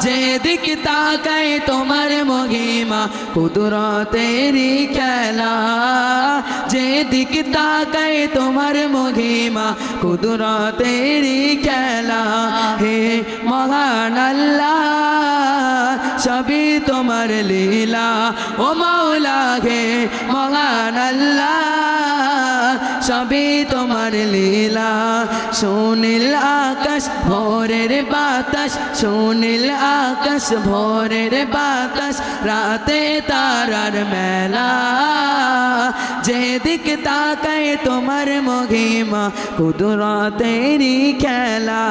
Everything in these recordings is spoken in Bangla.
যেদিক তাকায় তোমার মহিমা কুদরতেরি খেলা যেদিক তাকায় তোমার মহিমা কুদরতেরি খেলা হে মহান আল্লাহ সবই তোমার লীলা ও মাওলা হে মহান আল্লাহ সবই তোমার লীলা সুনীল আকাশ ভোরের বাতাস সুনীল আকাশ ভোরের বাতাস রাতে তারার মেলা যেদিক তাকায় তোমার মহিমা কুদরতেরি খেলা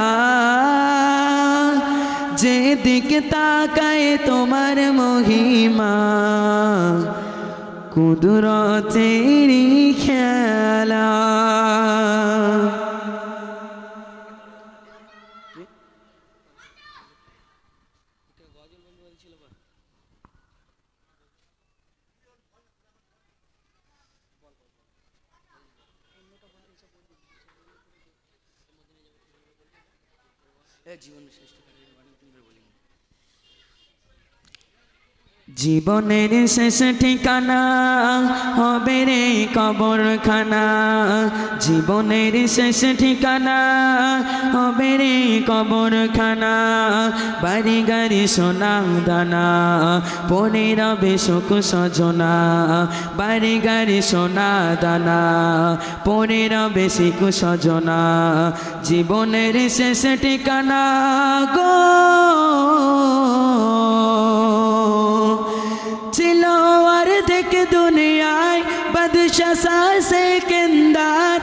যেদিক তাকায় তোমার মহিমা কুদরতেরি খেলা জীবনের শেষ ঠিকানা হবে রে কবরখানা জীবনের শেষ ঠিকানা হবে রে কবরখানা বাড়ি গাড়ি সোনা দানা পরে রবে শোক সজনা বাড়ি গাড়ি সোনা দানা পরে রবে শিখ সজনা জীবনের শেষ ঠিকানা গো ছিল অর্ধেক দুনিয়ায় বাদশা সেকেন্দার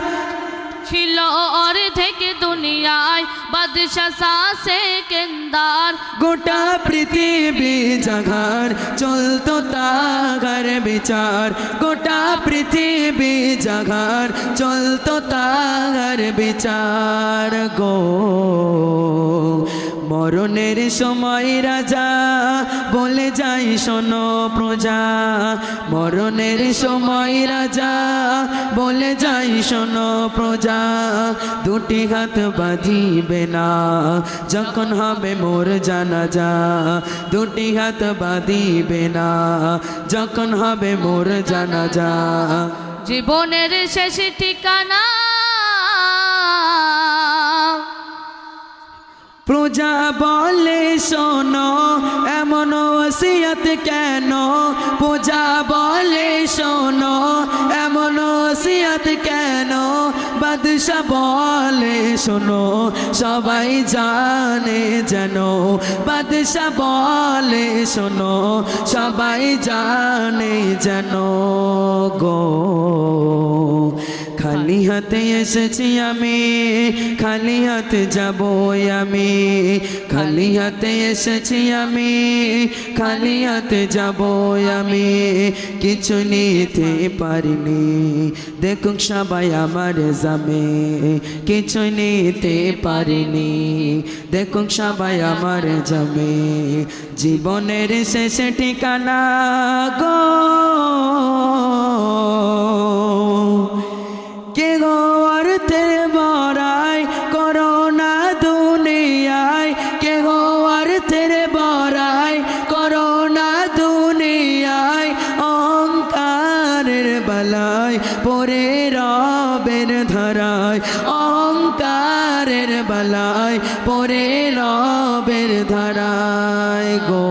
ছিল অর্ধেক দুনিয়ায় বাদশা সেকেন্দার গোটা পৃথিবী জাগার চলতো তাগার বিচার গোটা পৃথিবী জাগার চলতো তাগার বিচার গো মরণের সময় রাজা বলে যাই শোনো প্রজা মরণের সময় রাজা বলে যাই শোনো প্রজা দুটি হাত বাঁধিবে না যখন হবে মোর জানাজা দুটি হাত বাঁধিবে না যখন হবে মোর জানাজা জীবনের শেষ ঠিকানা প্রজা বলে শোনো এমন ওসিয়ত কেন প্রজা বলে শোনো এমন ওসিয়ত কেন বাদশা বলে শোনো সবাই জানে যেন বাদশা বলে শোনো সবাই জানে যেন গো খালি হাতে এসেছি আমি খালি হাতে যাব আমি খালি হাতে এসেছি আমি খালি হাতে যাব আমি কিছু নিতে পারিনি দেখুক সবাই আমার জামে কিছু নিতে পারিনি দেখুক সবাই আমার জামে জীবনের শেষ ঠিকানা গো কে গো অর্থের বড়াই করোনা দুনিয়ায় কে গো অর্থের বড়াই করোনা দুনিয়ায় অহংকারের বালায় পরে রবের ধরায় অহংকারের বালায় পরে রবের ধরায় গো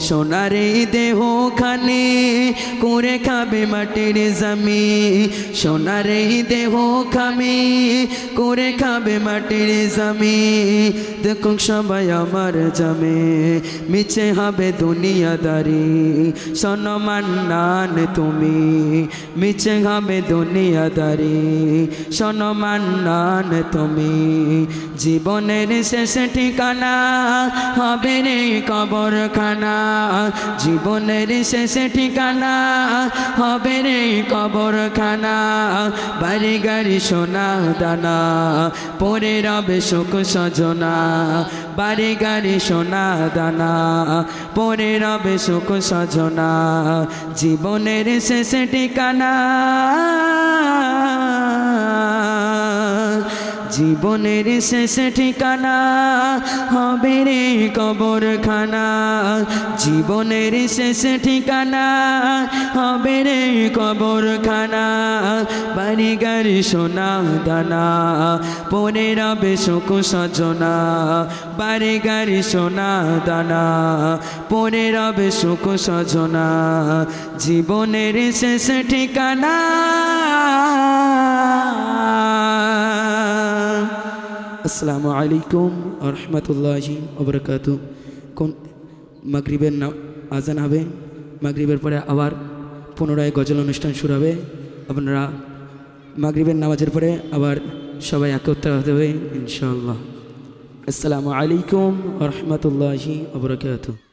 সোনারে দেহ খানে করে খাবে মাটির জামি সোনারে দেহ খামে করে খাবে মাটির জামি দেখুন সবাই আমার জামে মিছে হবে দুনিয়াদারি সনমান তুমি মিছে হবে দুনিয়াদারি সনমান তুমি জীবনের শেষ ঠিকানা হবে রে কবরখানা জীবনের শেষ ঠিকানা হবে রে কবরখানা বাড়ি গাড়ি সোনা দানা পরে রবে শোক সজনা বাড়ি গাড়ি সোনা দানা পরে রবে শোক সজনা জীবনের শেষ ঠিকানা জীবনের শেষ ঠিকানা হবে রে কবরখানা জীবনের শেষ ঠিকানা হবে রে কবরখানা বাড়ি গাড়ি সোনা দানা পরে রবে শোক সজনা বাড়ি গাড়ি সোনা দানা পরে রবে শোক সজনা জীবনের শেষ ঠিকানা আসসালামু আলাইকুম ওয়া রাহমাতুল্লাহি ওয়া বারাকাতুহু কোন মাগরিবের আজান হবে মাগরিবের পরে আবার পুনরায় গজল অনুষ্ঠান শুরু হবে আপনারা মাগরিবের নামাজের পরে আবার সবাই একত্র হতে হবে ইনশাআল্লাহ আসসালামু আলাইকুম ওয়া রাহমাতুল্লাহি ওয়া বারাকাতুহু